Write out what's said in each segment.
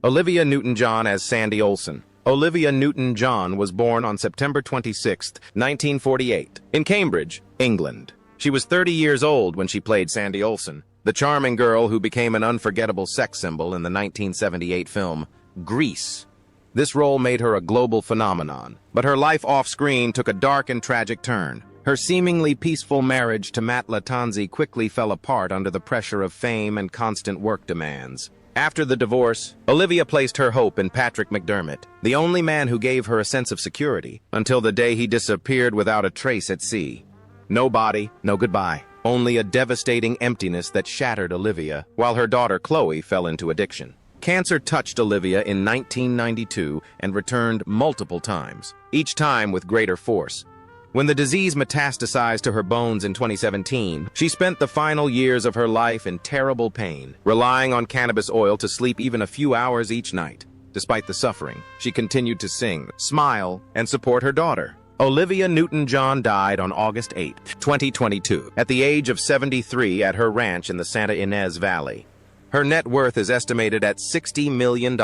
Olivia Newton-John as Sandy Olson. Olivia Newton-John was born on September 26, 1948, in Cambridge, England. She was 30 years old when she played Sandy Olson, the charming girl who became an unforgettable sex symbol in the 1978 film Grease. This role made her a global phenomenon, but her life off-screen took a dark and tragic turn. Her seemingly peaceful marriage to Matt Lattanzi quickly fell apart under the pressure of fame and constant work demands. After the divorce, Olivia placed her hope in Patrick McDermott, the only man who gave her a sense of security, until the day he disappeared without a trace at sea. No body, no goodbye. Only a devastating emptiness that shattered Olivia, while her daughter Chloe fell into addiction. Cancer touched Olivia in 1992 and returned multiple times, each time with greater force. When the disease metastasized to her bones in 2017, she spent the final years of her life in terrible pain, relying on cannabis oil to sleep even a few hours each night. Despite the suffering, she continued to sing, smile, and support her daughter. Olivia Newton-John died on August 8, 2022, at the age of 73 at her ranch in the Santa Ynez Valley. Her net worth is estimated at $60 million,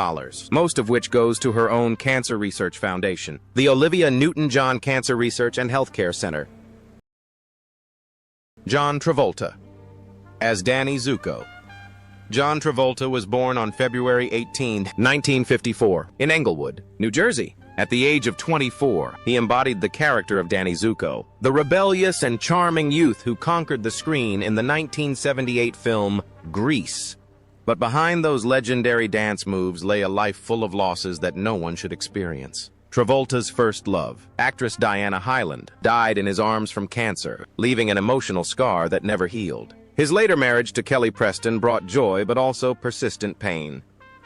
most of which goes to her own cancer research foundation, the Olivia Newton-John Cancer Research and Healthcare Center. John Travolta as Danny Zuko. John Travolta was born on February 18, 1954, in Englewood, New Jersey. At the age of 24, he embodied the character of Danny Zuko, the rebellious and charming youth who conquered the screen in the 1978 film Grease. But behind those legendary dance moves lay a life full of losses that no one should experience. Travolta's first love, actress Diana Hyland, died in his arms from cancer, leaving an emotional scar that never healed. His later marriage to Kelly Preston brought joy but also persistent pain.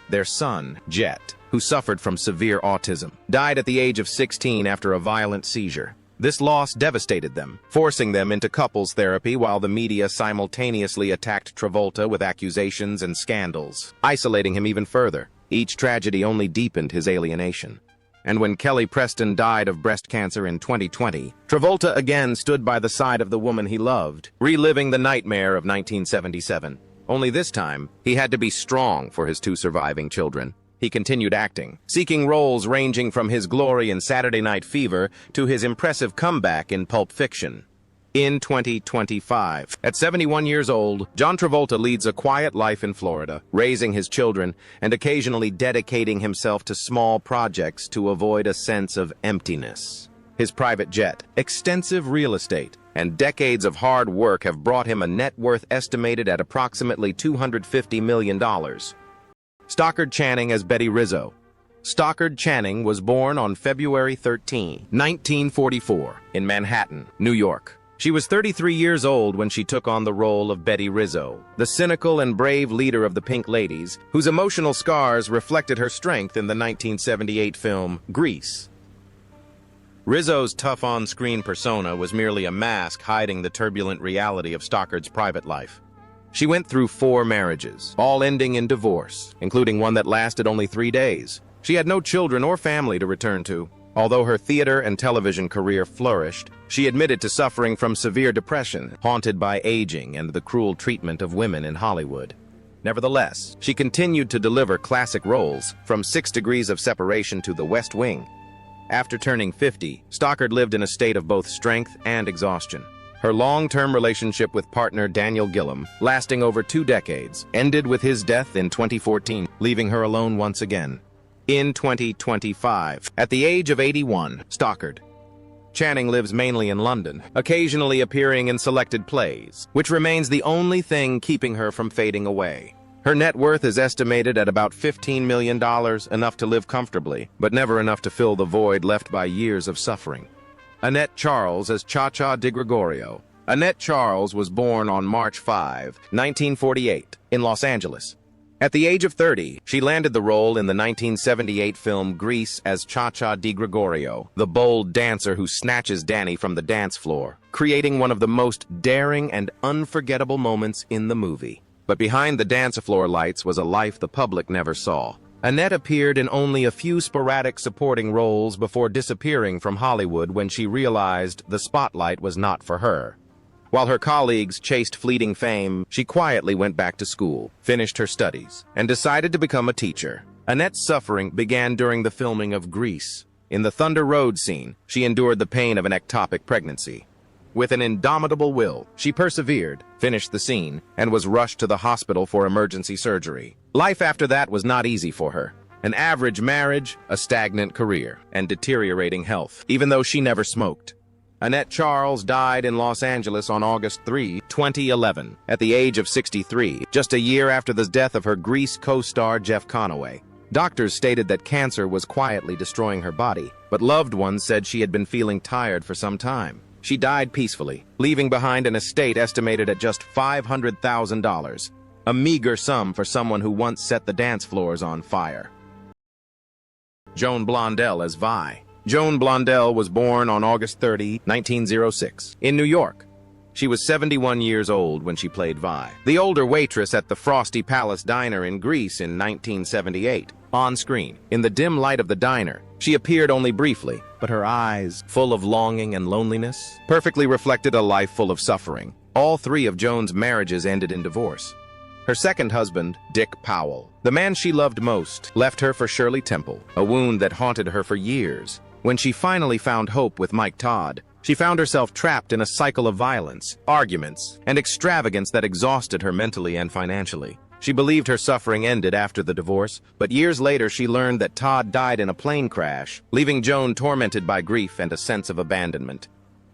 Their son, Jet, who suffered from severe autism, died at the age of 16 after a violent seizure. This loss devastated them, forcing them into couples therapy while the media simultaneously attacked Travolta with accusations and scandals, isolating him even further. Each tragedy only deepened his alienation. And when Kelly Preston died of breast cancer in 2020, Travolta again stood by the side of the woman he loved, reliving the nightmare of 1977. Only this time, he had to be strong for his two surviving children. He continued acting, seeking roles ranging from his glory in Saturday Night Fever to his impressive comeback in Pulp Fiction. In 2025, at 71 years old, John Travolta leads a quiet life in Florida, raising his children and occasionally dedicating himself to small projects to avoid a sense of emptiness. His private jet, extensive real estate, and decades of hard work have brought him a net worth estimated at approximately $250 million. Stockard Channing as Betty Rizzo. Stockard Channing was born on February 13, 1944, in Manhattan, New York. She was 33 years old when she took on the role of Betty Rizzo, the cynical and brave leader of the Pink Ladies, whose emotional scars reflected her strength in the 1978 film Grease. Rizzo's tough on-screen persona was merely a mask hiding the turbulent reality of Stockard's private life. She went through 4 marriages, all ending in divorce, including one that lasted only 3 days. She had no children or family to return to. Although her theater and television career flourished, she admitted to suffering from severe depression, haunted by aging and the cruel treatment of women in Hollywood. Nevertheless, she continued to deliver classic roles, from 6 Degrees of Separation to The West Wing. After turning 50, Stockard lived in a state of both strength and exhaustion. Her long-term relationship with partner Daniel Gillum, lasting over 2 decades, ended with his death in 2014, leaving her alone once again. In 2025, at the age of 81, Stockard Channing lives mainly in London, occasionally appearing in selected plays, which remains the only thing keeping her from fading away. Her net worth is estimated at about $15 million, enough to live comfortably, but never enough to fill the void left by years of suffering. Annette Charles as Cha-Cha DiGregorio. Annette Charles was born on March 5, 1948, in Los Angeles. At the age of 30, she landed the role in the 1978 film Grease as Cha-Cha DiGregorio, the bold dancer who snatches Danny from the dance floor, creating one of the most daring and unforgettable moments in the movie. But behind the dance floor lights was a life the public never saw. Annette appeared in only a few sporadic supporting roles before disappearing from Hollywood when she realized the spotlight was not for her. While her colleagues chased fleeting fame, she quietly went back to school, finished her studies, and decided to become a teacher. Annette's suffering began during the filming of Grease. In the Thunder Road scene, she endured the pain of an ectopic pregnancy. With an indomitable will, she persevered, finished the scene, and was rushed to the hospital for emergency surgery. Life after that was not easy for her. An average marriage, a stagnant career, and deteriorating health, even though she never smoked. Annette Charles died in Los Angeles on August 3, 2011, at the age of 63, just a year after the death of her Grease co-star Jeff Conaway. Doctors stated that cancer was quietly destroying her body, but loved ones said she had been feeling tired for some time. She died peacefully, leaving behind an estate estimated at just $500,000, a meager sum for someone who once set the dance floors on fire. Joan Blondell as Vi. Joan Blondell was born on August 30, 1906, in New York. She was 71 years old when she played Vi, the older waitress at the Frosty Palace Diner in Greece in 1978. On screen, in the dim light of the diner, she appeared only briefly, but her eyes, full of longing and loneliness, perfectly reflected a life full of suffering. All three of Joan's marriages ended in divorce. Her second husband, Dick Powell, the man she loved most, left her for Shirley Temple, a wound that haunted her for years. When she finally found hope with Mike Todd, she found herself trapped in a cycle of violence, arguments, and extravagance that exhausted her mentally and financially. She believed her suffering ended after the divorce, but years later she learned that Todd died in a plane crash, leaving Joan tormented by grief and a sense of abandonment.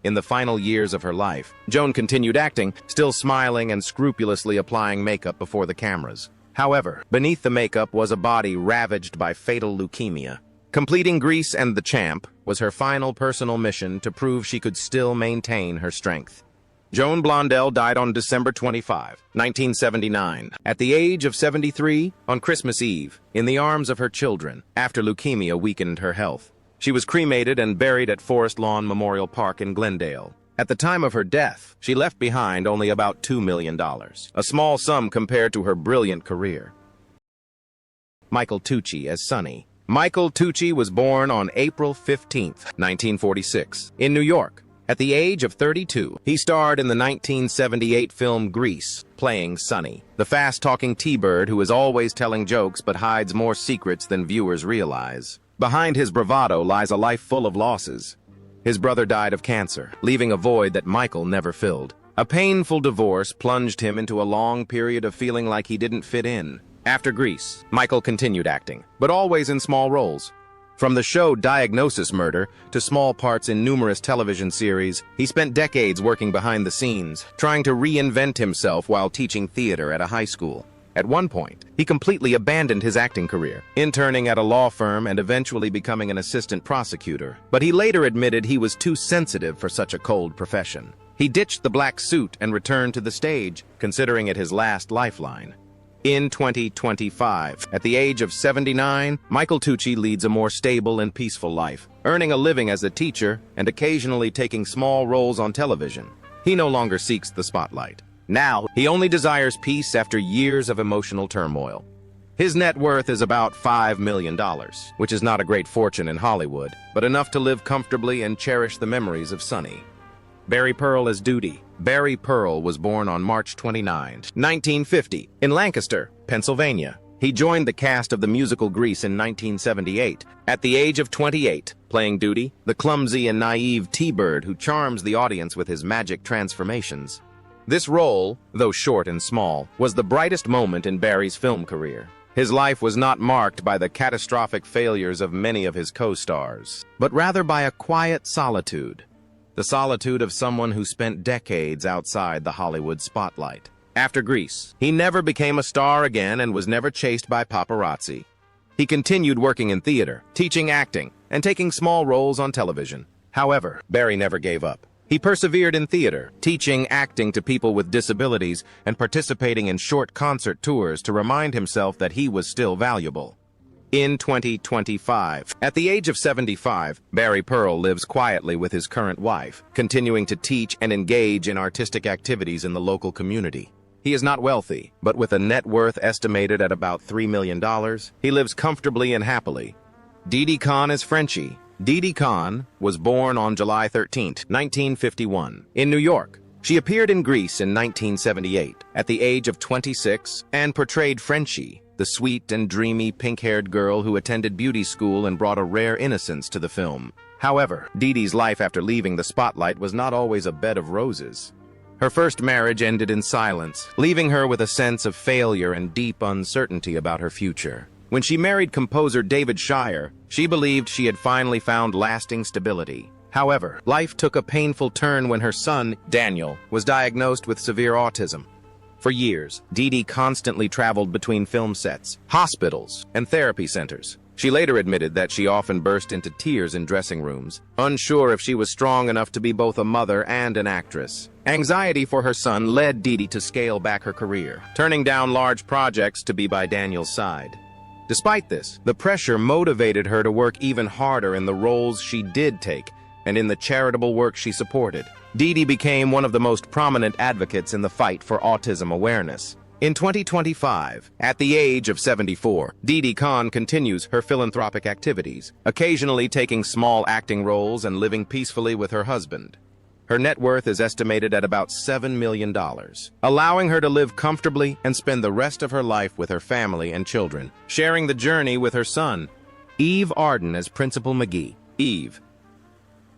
In the final years of her life, Joan continued acting, still smiling and scrupulously applying makeup before the cameras. However, beneath the makeup was a body ravaged by fatal leukemia. Completing Grease and The Champ was her final personal mission to prove she could still maintain her strength. Joan Blondell died on December 25, 1979, at the age of 73, on Christmas Eve, in the arms of her children, after leukemia weakened her health. She was cremated and buried at Forest Lawn Memorial Park in Glendale. At the time of her death, she left behind only about $2 million, a small sum compared to her brilliant career. Michael Tucci as Sonny. Michael Tucci was born on April 15, 1946, in New York. At the age of 32, he starred in the 1978 film Grease, playing Sonny, the fast-talking T-Bird who is always telling jokes but hides more secrets than viewers realize. Behind his bravado lies a life full of losses. His brother died of cancer, leaving a void that Michael never filled. A painful divorce plunged him into a long period of feeling like he didn't fit in. After Grease, Michael continued acting, but always in small roles. From the show Diagnosis Murder to small parts in numerous television series, he spent decades working behind the scenes, trying to reinvent himself while teaching theater at a high school. At one point, he completely abandoned his acting career, interning at a law firm and eventually becoming an assistant prosecutor. But he later admitted he was too sensitive for such a cold profession. He ditched the black suit and returned to the stage, considering it his last lifeline. In 2025, at the age of 79, Michael Tucci leads a more stable and peaceful life, earning a living as a teacher and occasionally taking small roles on television. He no longer seeks the spotlight. Now, he only desires peace after years of emotional turmoil. His net worth is about $5 million, which is not a great fortune in Hollywood, but enough to live comfortably and cherish the memories of Sonny. Barry Pearl as Duty. Barry Pearl was born on March 29, 1950, in Lancaster, Pennsylvania. He joined the cast of the musical Grease in 1978, at the age of 28, playing Duty, the clumsy and naive T-Bird who charms the audience with his magic transformations. This role, though short and small, was the brightest moment in Barry's film career. His life was not marked by the catastrophic failures of many of his co-stars, but rather by a quiet solitude. The solitude of someone who spent decades outside the Hollywood spotlight. After Grease, he never became a star again and was never chased by paparazzi. He continued working in theater, teaching acting, and taking small roles on television. However, Barry never gave up. He persevered in theater, teaching acting to people with disabilities and participating in short concert tours to remind himself that he was still valuable. In 2025, at the age of 75, Barry Pearl lives quietly with his current wife, continuing to teach and engage in artistic activities in the local community. He is not wealthy, but with a net worth estimated at about $3 million, he lives comfortably and happily. Didi Khan is Frenchie. Didi Khan was born on July 13, 1951, in New York. She appeared in Grease in 1978, at the age of 26, and portrayed Frenchie, the sweet and dreamy pink-haired girl who attended beauty school and brought a rare innocence to the film. However, Dee Dee's life after leaving the spotlight was not always a bed of roses. Her first marriage ended in silence, leaving her with a sense of failure and deep uncertainty about her future. When she married composer David Shire, she believed she had finally found lasting stability. However, life took a painful turn when her son, Daniel, was diagnosed with severe autism. For years, Dee Dee constantly traveled between film sets, hospitals, and therapy centers. She later admitted that she often burst into tears in dressing rooms, unsure if she was strong enough to be both a mother and an actress. Anxiety for her son led Dee Dee to scale back her career, turning down large projects to be by Daniel's side. Despite this, the pressure motivated her to work even harder in the roles she did take and in the charitable work she supported. Dee Dee became one of the most prominent advocates in the fight for autism awareness. In 2025, at the age of 74, Dee Dee Khan continues her philanthropic activities, occasionally taking small acting roles and living peacefully with her husband. Her net worth is estimated at about $7 million, allowing her to live comfortably and spend the rest of her life with her family and children, sharing the journey with her son, Eve Arden, as Principal McGee. Eve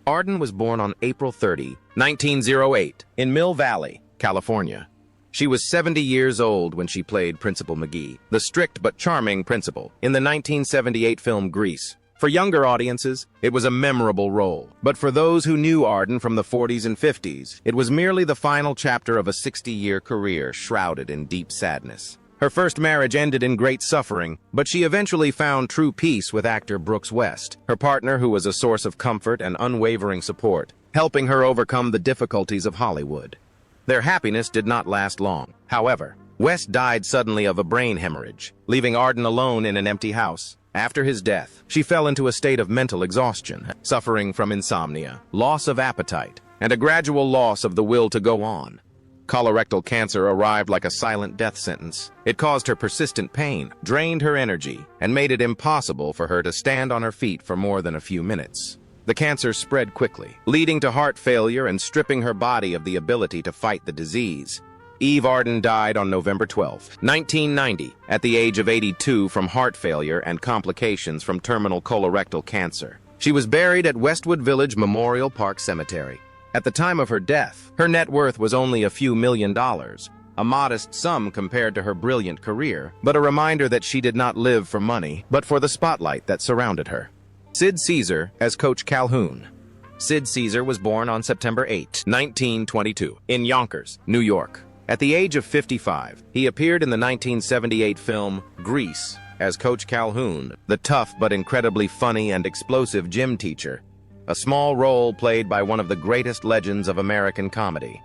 Arden was born on April 30, 1908, in Mill Valley, California. She was 70 years old when she played Principal McGee, the strict but charming principal, in the 1978 film Grease. For younger audiences, it was a memorable role. But for those who knew Arden from the 40s and 50s, it was merely the final chapter of a 60-year career shrouded in deep sadness. Her first marriage ended in great suffering, but she eventually found true peace with actor Brooks West, her partner who was a source of comfort and unwavering support, helping her overcome the difficulties of Hollywood. Their happiness did not last long. However, West died suddenly of a brain hemorrhage, leaving Arden alone in an empty house. After his death, she fell into a state of mental exhaustion, suffering from insomnia, loss of appetite, and a gradual loss of the will to go on. Colorectal cancer arrived like a silent death sentence. It caused her persistent pain, drained her energy, and made it impossible for her to stand on her feet for more than a few minutes. The cancer spread quickly, leading to heart failure and stripping her body of the ability to fight the disease. Eve Arden died on November 12, 1990, at the age of 82 from heart failure and complications from terminal colorectal cancer. She was buried at Westwood Village Memorial Park Cemetery. At the time of her death, her net worth was only a few $1 million, a modest sum compared to her brilliant career, but a reminder that she did not live for money, but for the spotlight that surrounded her. Sid Caesar as Coach Calhoun. Sid Caesar was born on September 8, 1922, in Yonkers, New York. At the age of 55, he appeared in the 1978 film Grease as Coach Calhoun, the tough but incredibly funny and explosive gym teacher, a small role played by one of the greatest legends of American comedy.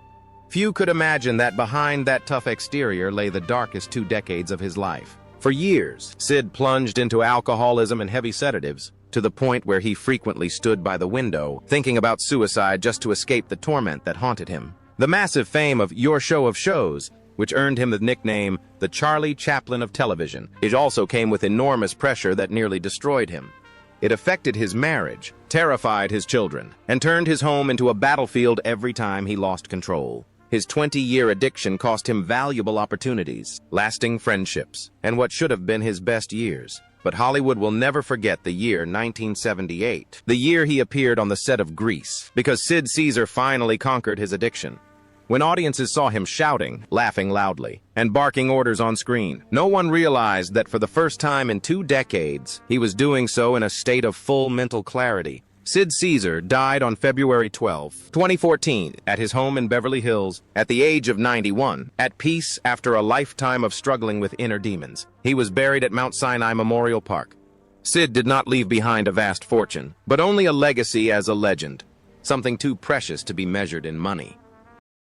Few could imagine that behind that tough exterior lay the darkest 2 decades of his life. For years, Sid plunged into alcoholism and heavy sedatives, to the point where he frequently stood by the window, thinking about suicide just to escape the torment that haunted him. The massive fame of Your Show of Shows, which earned him the nickname the Charlie Chaplin of television, it also came with enormous pressure that nearly destroyed him. It affected his marriage, terrified his children, and turned his home into a battlefield every time he lost control. His 20-year addiction cost him valuable opportunities, lasting friendships, and what should have been his best years. But Hollywood will never forget the year 1978, the year he appeared on the set of Grease, because Sid Caesar finally conquered his addiction. When audiences saw him shouting, laughing loudly, and barking orders on screen, no one realized that for the first time in 2 decades, he was doing so in a state of full mental clarity. Sid Caesar died on February 12, 2014, at his home in Beverly Hills, at the age of 91, at peace after a lifetime of struggling with inner demons. He was buried at Mount Sinai Memorial Park. Sid did not leave behind a vast fortune, but only a legacy as a legend, something too precious to be measured in money.